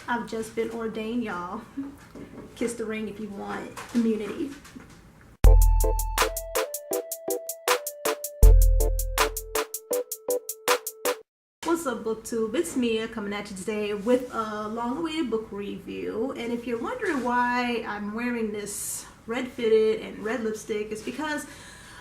I've just been ordained, y'all. Kiss the ring if you want immunity. What's up, BookTube? It's Mia coming at you today with a long-awaited book review. And if you're wondering why I'm wearing this red fitted and red lipstick, it's because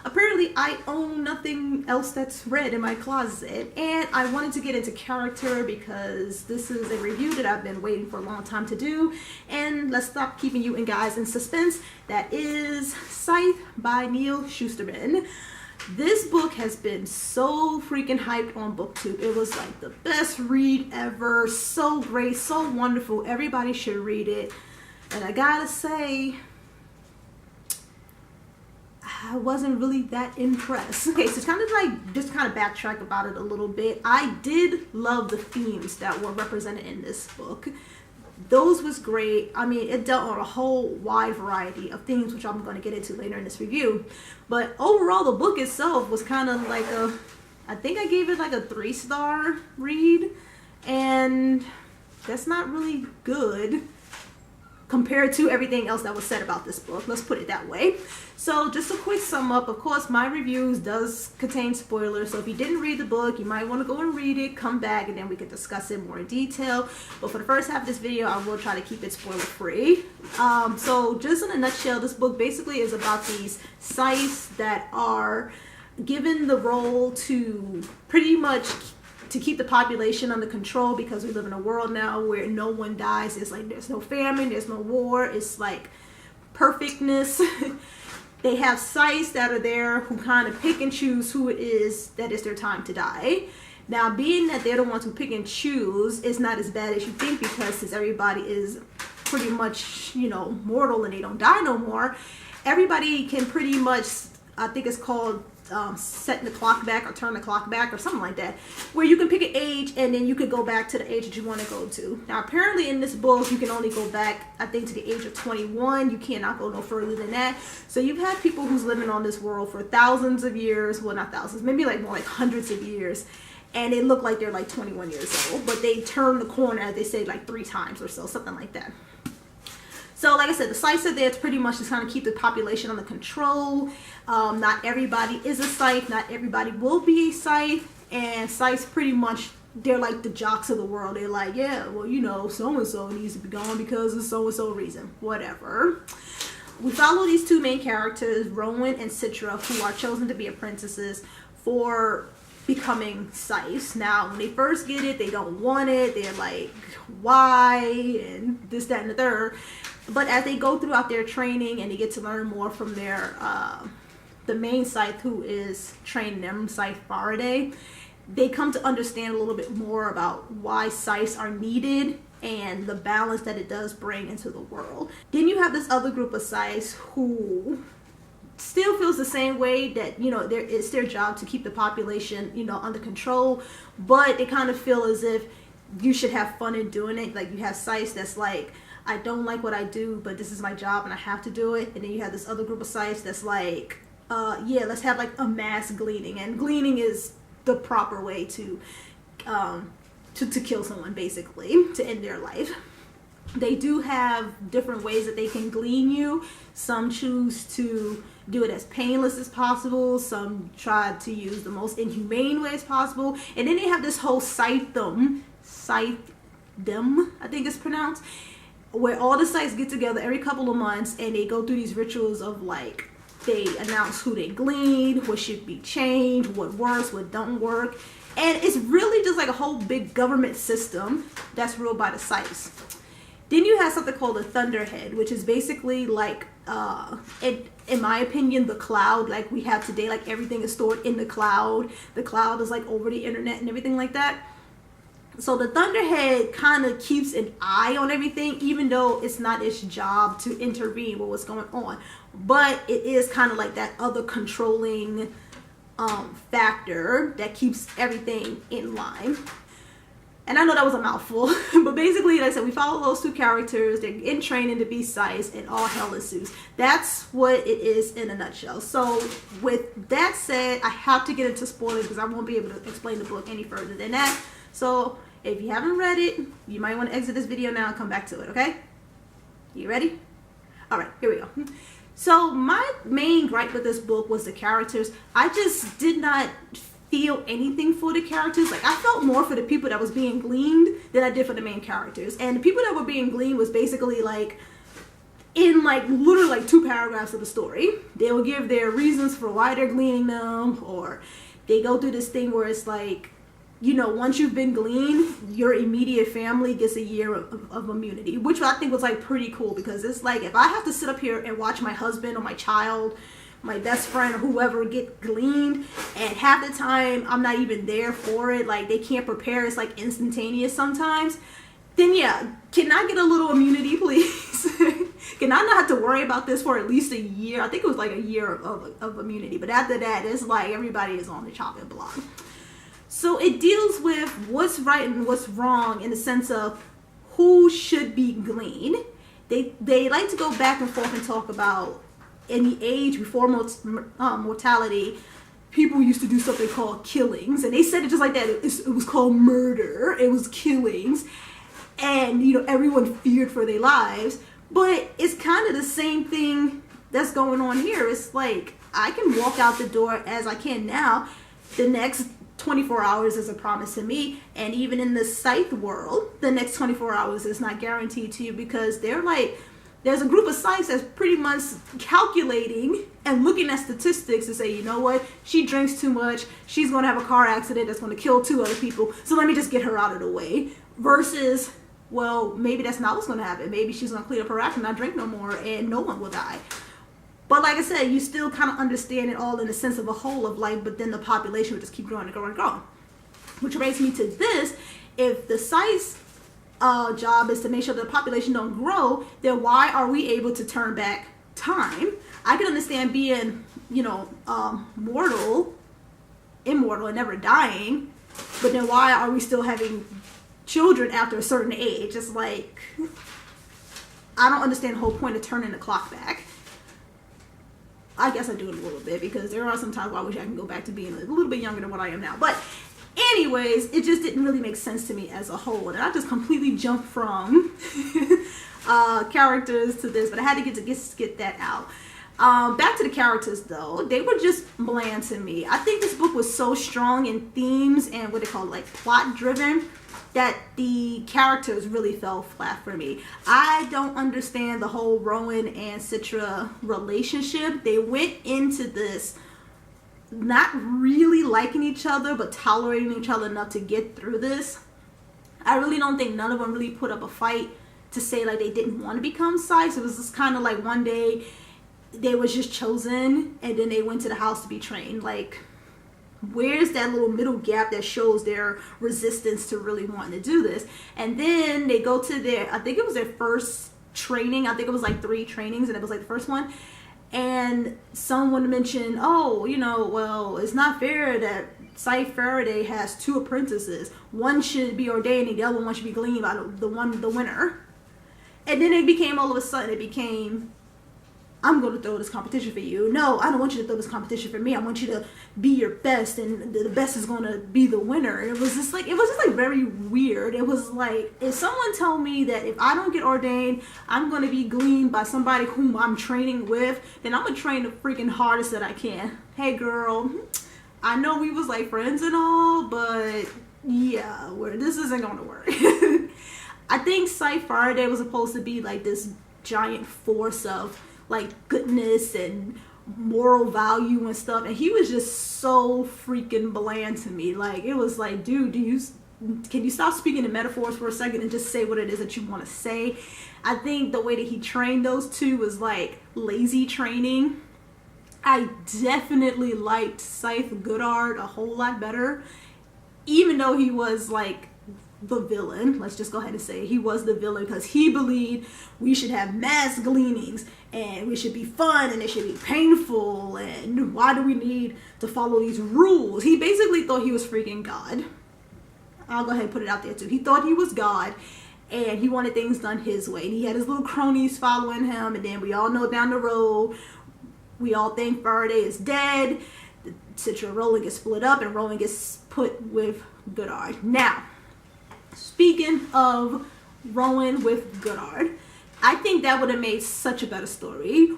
apparently I own nothing else that's red in my closet, and I wanted to get into character because this is a review that I've been waiting for a long time to do. And let's stop keeping you and guys in suspense. That is Scythe by Neal Shusterman. This book has been so freaking hyped on BookTube. It was like the best read ever. So great, so wonderful. Everybody should read it. And I gotta say, I wasn't really that impressed. Okay, so it's kind of like, just kind of backtrack about it a little bit. I did love the themes that were represented in this book. Those was great. I mean, it dealt on a whole wide variety of themes, which I'm going to get into later in this review. But overall, the book itself was kind of like I think I gave it like a 3-star read. And that's not really good compared to everything else that was said about this book. Let's put it that way. So just a quick sum up. Of course, my reviews does contain spoilers. So if you didn't read the book, you might want to go and read it, come back, and then we can discuss it more in detail. But for the first half of this video, I will try to keep it spoiler free. So just in a nutshell, this book basically is about these Scythes that are given the role to pretty much to keep the population under control, because we live in a world now where no one dies. It's like there's no famine, there's no war. It's like perfectness. They have Scythes that are there who kind of pick and choose who it is that is their time to die. Now, being that they're the ones who pick and choose, it's not as bad as you think, because since everybody is pretty much, you know, mortal and they don't die no more, everybody can pretty much, I think it's called setting the clock back or turn the clock back or something like that, where you can pick an age and then you could go back to the age that you want to go to. Now, apparently in this book, you can only go back, I think, to the age of 21. You cannot go no further than that. So you've had people who's living on this world for thousands of years, well, not thousands, maybe like more like hundreds of years, and they look like they're like 21 years old, but they turn the corner, as they say, like 3 times or so, something like that. So like I said, the Scythes are there to pretty much just kind of keep the population under control. Not everybody is a Scythe. Not everybody will be a Scythe. And Scythes pretty much, they're like the jocks of the world. They're like, yeah, well, you know, so-and-so needs to be gone because of so-and-so reason. Whatever. We follow these 2 main characters, Rowan and Citra, who are chosen to be apprentices for becoming Scythes. Now, when they first get it, they don't want it. They're like, why? And this, that, and the third. But as they go throughout their training and they get to learn more from their the main Scythe who is training them, Scythe Faraday, they come to understand a little bit more about why Scythes are needed and the balance that it does bring into the world. Then you have this other group of Scythes who still feels the same way, that, you know, it's their job to keep the population, you know, under control, but they kind of feel as if you should have fun in doing it. Like, you have Scythes that's like, I don't like what I do, but this is my job and I have to do it. And then you have this other group of Scythes that's like, yeah, let's have like a mass gleaning. And gleaning is the proper way to kill someone, basically, to end their life. They do have different ways that they can glean you. Some choose to do it as painless as possible. Some try to use the most inhumane way as possible. And then they have this whole Scythedom, I think it's pronounced, where all the Scythes get together every couple of months and they go through these rituals of, like, they announce who they gleaned, what should be changed, what works, what don't work. And it's really just like a whole big government system that's ruled by the Scythes. Then you have something called a Thunderhead, which is basically like, in my opinion, the cloud like we have today. Like, everything is stored in the cloud. The cloud is like over the internet and everything like that. So the Thunderhead kind of keeps an eye on everything, even though it's not its job to intervene with what's going on. But it is kind of like that other controlling factor that keeps everything in line. And I know that was a mouthful, but basically, like I said, we follow those 2 characters. They're in training to be Scythes, and all hell ensues. That's what it is in a nutshell. So with that said, I have to get into spoilers because I won't be able to explain the book any further than that. So If you haven't read it, you might want to exit this video now and come back to it, okay? You ready? All right, here we go. So my main gripe with this book was the characters. I just did not feel anything for the characters. Like, I felt more for the people that was being gleaned than I did for the main characters. And the people that were being gleaned was basically like in like literally like 2 paragraphs of the story. They will give their reasons for why they're gleaning them, or they go through this thing where it's like, you know, once you've been gleaned, your immediate family gets a year of immunity, which I think was like pretty cool, because it's like, if I have to sit up here and watch my husband or my child, my best friend or whoever get gleaned, and half the time I'm not even there for it, like they can't prepare, it's like instantaneous sometimes, then yeah, can I get a little immunity, please? Can I not have to worry about this for at least a year? I think it was like a year of immunity, but after that, it's like everybody is on the chopping block. So it deals with what's right and what's wrong in the sense of who should be gleaned. They like to go back and forth and talk about in the age before mortality, people used to do something called killings, and they said it just like that. It was called murder. It was killings, and you know, everyone feared for their lives. But it's kind of the same thing that's going on here. It's like, I can walk out the door as I can now. The next 24 hours is a promise to me, and even in the Scythe world, the next 24 hours is not guaranteed to you, because they're like, there's a group of Scythes that's pretty much calculating and looking at statistics to say, you know what, she drinks too much, she's going to have a car accident that's going to kill 2 other people, so let me just get her out of the way. Versus, well, maybe that's not what's going to happen. Maybe she's going to clean up her act and not drink no more, and no one will die. But like I said, you still kind of understand it all in the sense of a whole of life, but then the population would just keep growing and growing and growing. Which brings me to this: if the Scythe's job is to make sure that the population don't grow, then why are we able to turn back time? I can understand being, you know, immortal and never dying, but then why are we still having children after a certain age? It's like, I don't understand the whole point of turning the clock back. I guess I do it a little bit, because there are some times where I wish I can go back to being a little bit younger than what I am now. But anyways, it just didn't really make sense to me as a whole. And I just completely jumped from characters to this, but I had to get that out. Back to the characters though, they were just bland to me. I think this book was so strong in themes and what they call like plot driven, that the characters really fell flat for me. I don't understand the whole Rowan and Citra relationship. They went into this not really liking each other, but tolerating each other enough to get through this. I really don't think none of them really put up a fight to say like they didn't want to become Scythes. It was just kind of like one day they was just chosen, and then they went to the house to be trained. Like, where's that little middle gap that shows their resistance to really wanting to do this? And then they go to their, I think it was their first training. I think it was like 3 trainings, and it was like the first one. And someone mentioned, oh, you know, well, it's not fair that Scythe Faraday has 2 apprentices. One should be ordained, and the other one should be gleaned by the winner. And then it became, all of a sudden, it became, I'm going to throw this competition for you. No, I don't want you to throw this competition for me. I want you to be your best, and the best is going to be the winner. It was just like very weird. It was like, if someone told me that if I don't get ordained, I'm going to be gleaned by somebody whom I'm training with, then I'm going to train the freaking hardest that I can. Hey girl, I know we was like friends and all, but yeah, this isn't going to work. I think Scythe Faraday was supposed to be like this giant force of like goodness and moral value and stuff, and he was just so freaking bland to me. Like, it was like, dude, can you stop speaking in metaphors for a second and just say what it is that you want to say? I think the way that he trained those 2 was like lazy training. I definitely liked Scythe Goodard a whole lot better, even though he was like the villain. Let's just go ahead and say he was the villain, because he believed we should have mass gleanings and we should be fun and it should be painful, and why do we need to follow these rules? He basically thought he was freaking God. I'll go ahead and put it out there too. He thought he was God, and he wanted things done his way, and he had his little cronies following him. And then we all know down the road, we all think Faraday is dead. Citra Rowan gets split up, and Rowan gets put with Goodard. Now, Speaking of Rowan with Goodard, I think that would have made such a better story.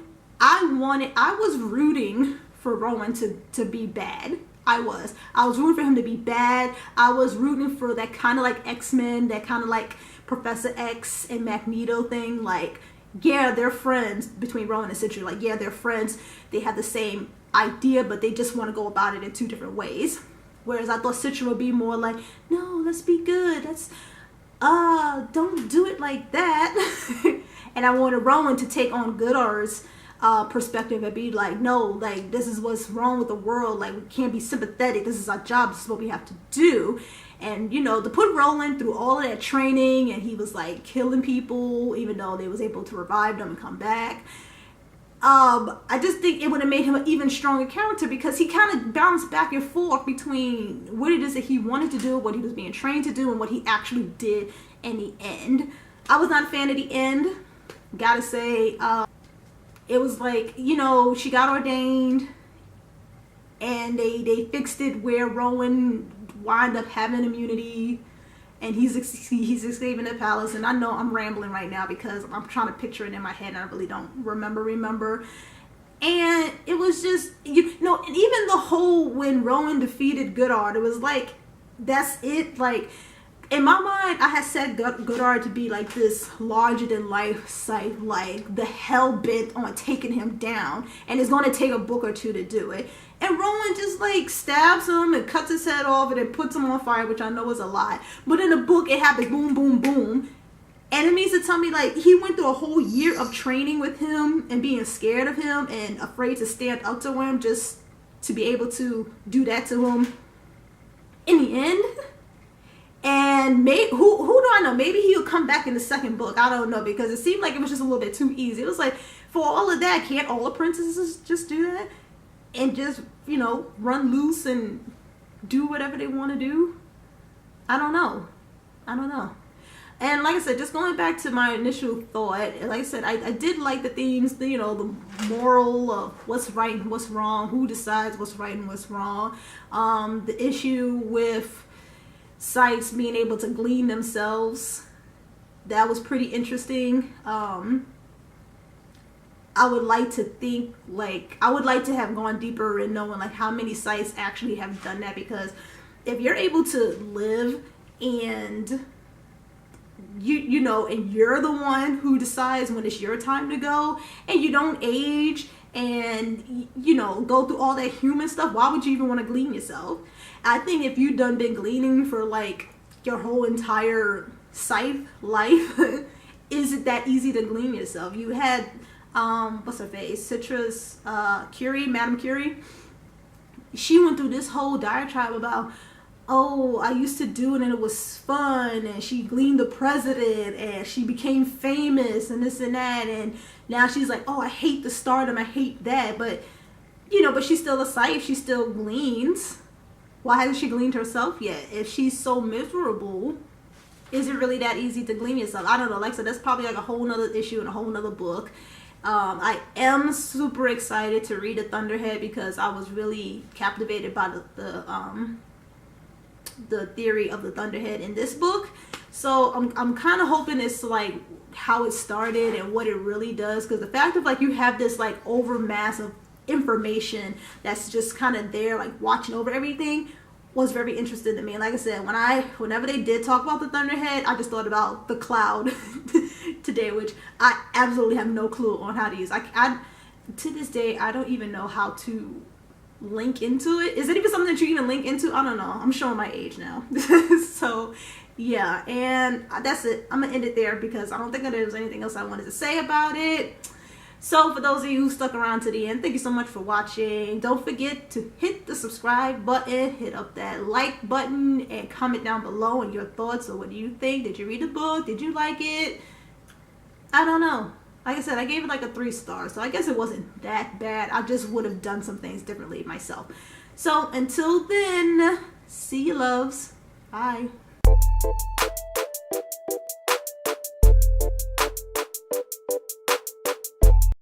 I was rooting for Rowan to be bad. I was rooting for him to be bad. I was rooting for that kind of like X-Men, that kind of like Professor X and Magneto thing. Like, yeah, they're friends between Rowan and Citra. Like, yeah, they're friends. They have the same idea, but they just want to go about it in two different ways. Whereas I thought Citra would be more like, no, let's be good. Let's, don't do it like that. And I wanted Rowan to take on Goodard's perspective and be like, no, like, this is what's wrong with the world. Like, we can't be sympathetic. This is our job. This is what we have to do. And, you know, to put Rowan through all of that training, and he was like killing people, even though they was able to revive them and come back. I just think it would have made him an even stronger character, because he kind of bounced back and forth between what it is that he wanted to do, what he was being trained to do, and what he actually did in the end. I was not a fan of the end. Gotta say, it was like, you know, she got ordained and they fixed it where Rowan wind up having immunity, and he's escaping the palace. And I know I'm rambling right now because I'm trying to picture it in my head and I really don't remember. And it was just, you know, and even the whole when Rowan defeated Goodard, it was like, that's it. Like, in my mind, I had set Goodard to be like this larger than life Scythe, like the hell bent on taking him down, and it's going to take a book or two to do it. And Rowan just like stabs him and cuts his head off and then puts him on fire, which I know is a lie. But in the book, it happens boom, boom, boom. And it means to tell me, like, he went through a whole year of training with him and being scared of him and afraid to stand up to him just to be able to do that to him in the end. And maybe, who do I know? Maybe he'll come back in the second book. I don't know, because it seemed like it was just a little bit too easy. It was like, for all of that, can't all the princesses just do that? And just, you know, run loose and do whatever they want to do? I don't know. And like I said, just going back to my initial thought, like I said, I did like the themes, you know, the moral of what's right and what's wrong, who decides what's right and what's wrong. The issue with Scythes being able to glean themselves, that was pretty interesting. I would like to think, like, I would like to have gone deeper in knowing like how many Scythes actually have done that, because if you're able to live and you know, and you're the one who decides when it's your time to go, and you don't age and, you know, go through all that human stuff, why would you even want to glean yourself? I think if you've been gleaning for like your whole entire Scythe life, is it that easy to glean yourself? You had what's her face, Citra's Curie, Madame Curie. She went through this whole diatribe about, oh, I used to do it and it was fun, and she gleaned the president and she became famous and this and that, and now she's like, oh, I hate the stardom, I hate that. But, you know, but she's still a Scythe, she still gleans. Why hasn't she gleaned herself yet? If she's so miserable, is it really that easy to glean yourself? I don't know. Like I said, that's probably like a whole nother issue and a whole nother book. I am super excited to read The Thunderhead, because I was really captivated by the theory of the Thunderhead in this book. So I'm kind of hoping it's like how it started and what it really does, because the fact of like you have this like overmass of information that's just kind of there, like watching over everything, was very interesting to me. And like I said, whenever they did talk about the Thunderhead, I just thought about the Cloud today, which I absolutely have no clue on how to use. I to this day, I don't even know how to link into it. Is it even something that you even link into? I don't know. I'm showing my age now. So yeah, and that's it. I'm gonna end it there because I don't think there's anything else I wanted to say about it. So for those of you who stuck around to the end, thank you so much for watching. Don't forget to hit the subscribe button, hit up that like button, and comment down below on your thoughts. Or what do you think? Did you read the book? Did you like it? I don't know. Like I said, I gave it like a 3 stars, so I guess it wasn't that bad. I just would have done some things differently myself. So until then, see you loves. Bye.